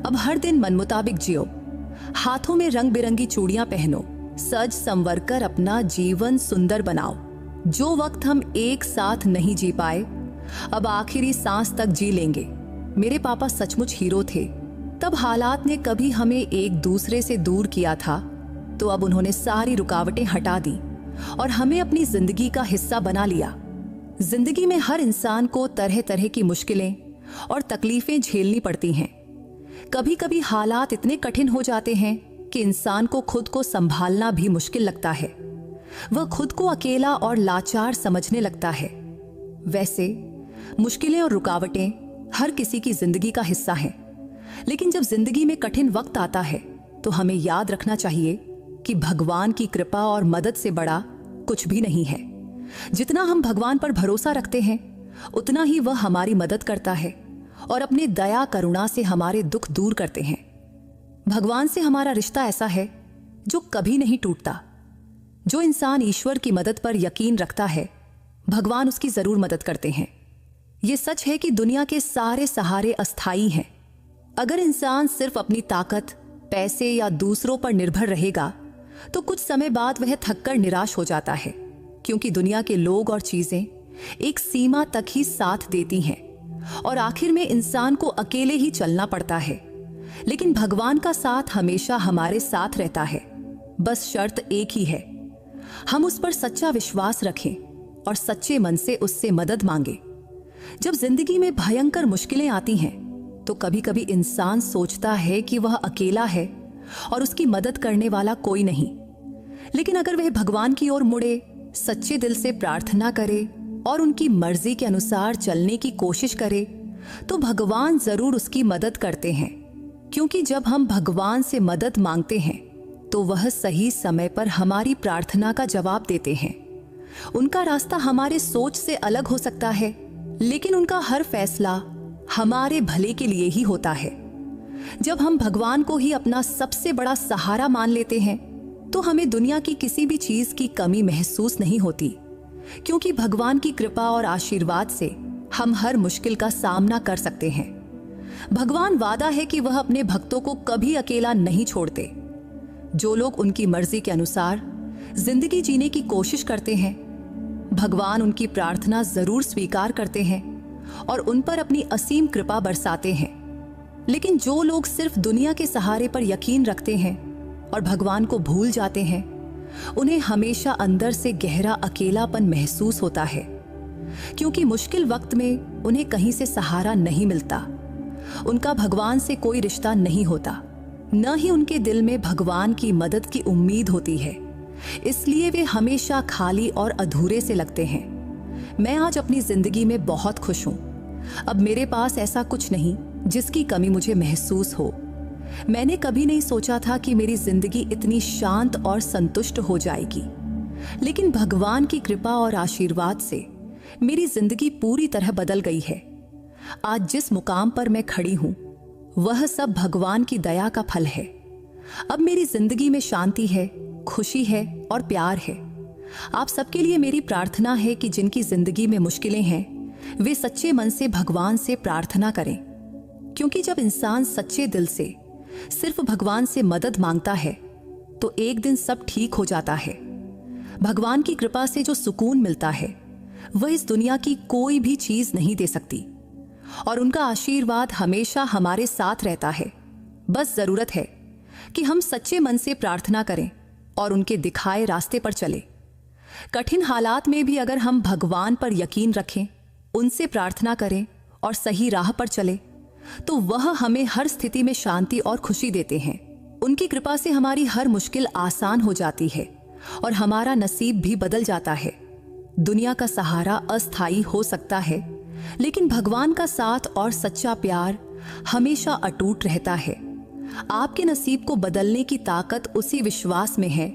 अब हर दिन मन मुताबिक जियो, हाथों में रंग बिरंगी चूड़ियां पहनो, सज संवर कर अपना जीवन सुंदर बनाओ। जो वक्त हम एक साथ नहीं जी पाए, अब आखिरी सांस तक जी लेंगे। मेरे पापा सचमुच हीरो थे। तब हालात ने कभी हमें एक दूसरे से दूर किया था, तो अब उन्होंने सारी रुकावटें हटा दी और हमें अपनी जिंदगी का हिस्सा बना लिया। जिंदगी में हर इंसान को तरह तरह की मुश्किलें और तकलीफें झेलनी पड़ती हैं। कभी कभी हालात इतने कठिन हो जाते हैं कि इंसान को खुद को संभालना भी मुश्किल लगता है। वह खुद को अकेला और लाचार समझने लगता है। वैसे मुश्किलें और रुकावटें हर किसी की जिंदगी का हिस्सा हैं, लेकिन जब जिंदगी में कठिन वक्त आता है तो हमें याद रखना चाहिए कि भगवान की कृपा और मदद से बड़ा कुछ भी नहीं है। जितना हम भगवान पर भरोसा रखते हैं, उतना ही वह हमारी मदद करता है और अपने दया करुणा से हमारे दुख दूर करते हैं। भगवान से हमारा रिश्ता ऐसा है जो कभी नहीं टूटता। जो इंसान ईश्वर की मदद पर यकीन रखता है, भगवान उसकी जरूर मदद करते हैं। ये सच है कि दुनिया के सारे सहारे अस्थायी हैं। अगर इंसान सिर्फ अपनी ताकत, पैसे या दूसरों पर निर्भर रहेगा तो कुछ समय बाद वह थककर निराश हो जाता है, क्योंकि दुनिया के लोग और चीजें एक सीमा तक ही साथ देती हैं और आखिर में इंसान को अकेले ही चलना पड़ता है। लेकिन भगवान का साथ हमेशा हमारे साथ रहता है। बस शर्त एक ही है, हम उस पर सच्चा विश्वास रखें और सच्चे मन से उससे मदद मांगे। जब जिंदगी में भयंकर मुश्किलें आती हैं तो कभी कभी इंसान सोचता है कि वह अकेला है और उसकी मदद करने वाला कोई नहीं। लेकिन अगर वह भगवान की ओर मुड़े, सच्चे दिल से प्रार्थना करे और उनकी मर्जी के अनुसार चलने की कोशिश करे तो भगवान जरूर उसकी मदद करते हैं। क्योंकि जब हम भगवान से मदद मांगते हैं तो वह सही समय पर हमारी प्रार्थना का जवाब देते हैं। उनका रास्ता हमारे सोच से अलग हो सकता है, लेकिन उनका हर फैसला हमारे भले के लिए ही होता है। जब हम भगवान को ही अपना सबसे बड़ा सहारा मान लेते हैं तो हमें दुनिया की किसी भी चीज की कमी महसूस नहीं होती, क्योंकि भगवान की कृपा और आशीर्वाद से हम हर मुश्किल का सामना कर सकते हैं। भगवान वादा है कि वह अपने भक्तों को कभी अकेला नहीं छोड़ते। जो लोग उनकी मर्जी के अनुसार जिंदगी जीने की कोशिश करते हैं, भगवान उनकी प्रार्थना जरूर स्वीकार करते हैं और उन पर अपनी असीम कृपा बरसाते हैं। लेकिन जो लोग सिर्फ दुनिया के सहारे पर यकीन रखते हैं और भगवान को भूल जाते हैं, उन्हें हमेशा अंदर से गहरा अकेलापन महसूस होता है, क्योंकि मुश्किल वक्त में उन्हें कहीं से सहारा नहीं मिलता। उनका भगवान से कोई रिश्ता नहीं होता, न ही उनके दिल में भगवान की मदद की उम्मीद होती है। इसलिए वे हमेशा खाली और अधूरे से लगते हैं। मैं आज अपनी जिंदगी में बहुत खुश हूं। अब मेरे पास ऐसा कुछ नहीं जिसकी कमी मुझे महसूस हो। मैंने कभी नहीं सोचा था कि मेरी जिंदगी इतनी शांत और संतुष्ट हो जाएगी, लेकिन भगवान की कृपा और आशीर्वाद से मेरी जिंदगी पूरी तरह बदल गई है। आज जिस मुकाम पर मैं खड़ी हूं, वह सब भगवान की दया का फल है। अब मेरी जिंदगी में शांति है, खुशी है और प्यार है। आप सबके लिए मेरी प्रार्थना है कि जिनकी जिंदगी में मुश्किलें हैं, वे सच्चे मन से भगवान से प्रार्थना करें, क्योंकि जब इंसान सच्चे दिल से सिर्फ भगवान से मदद मांगता है तो एक दिन सब ठीक हो जाता है। भगवान की कृपा से जो सुकून मिलता है वह इस दुनिया की कोई भी चीज नहीं दे सकती, और उनका आशीर्वाद हमेशा हमारे साथ रहता है। बस जरूरत है कि हम सच्चे मन से प्रार्थना करें और उनके दिखाए रास्ते पर चलें। कठिन हालात में भी अगर हम भगवान पर यकीन रखें, उनसे प्रार्थना करें और सही राह पर चलें, तो वह हमें हर स्थिति में शांति और खुशी देते हैं। उनकी कृपा से हमारी हर मुश्किल आसान हो जाती है और हमारा नसीब भी बदल जाता है। दुनिया का सहारा अस्थायी हो सकता है, लेकिन भगवान का साथ और सच्चा प्यार हमेशा अटूट रहता है। आपके नसीब को बदलने की ताकत उसी विश्वास में है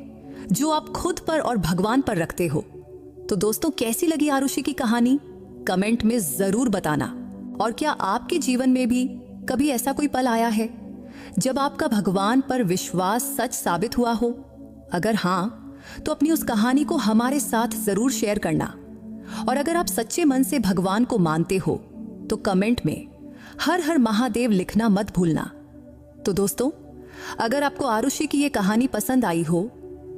जो आप खुद पर और भगवान पर रखते हो। तो दोस्तों, कैसी लगी आरुषि की कहानी? कमेंट में जरूर बताना। और क्या आपके जीवन में भी कभी ऐसा कोई पल आया है जब आपका भगवान पर विश्वास सच साबित हुआ हो? अगर हाँ, तो अपनी उस कहानी को हमारे साथ जरूर शेयर करना। और अगर आप सच्चे मन से भगवान को मानते हो तो कमेंट में हर हर महादेव लिखना मत भूलना। तो दोस्तों, अगर आपको आरुषि की ये कहानी पसंद आई हो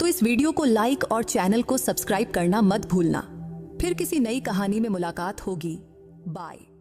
तो इस वीडियो को लाइक और चैनल को सब्सक्राइब करना मत भूलना। फिर किसी नई कहानी में मुलाकात होगी। बाय।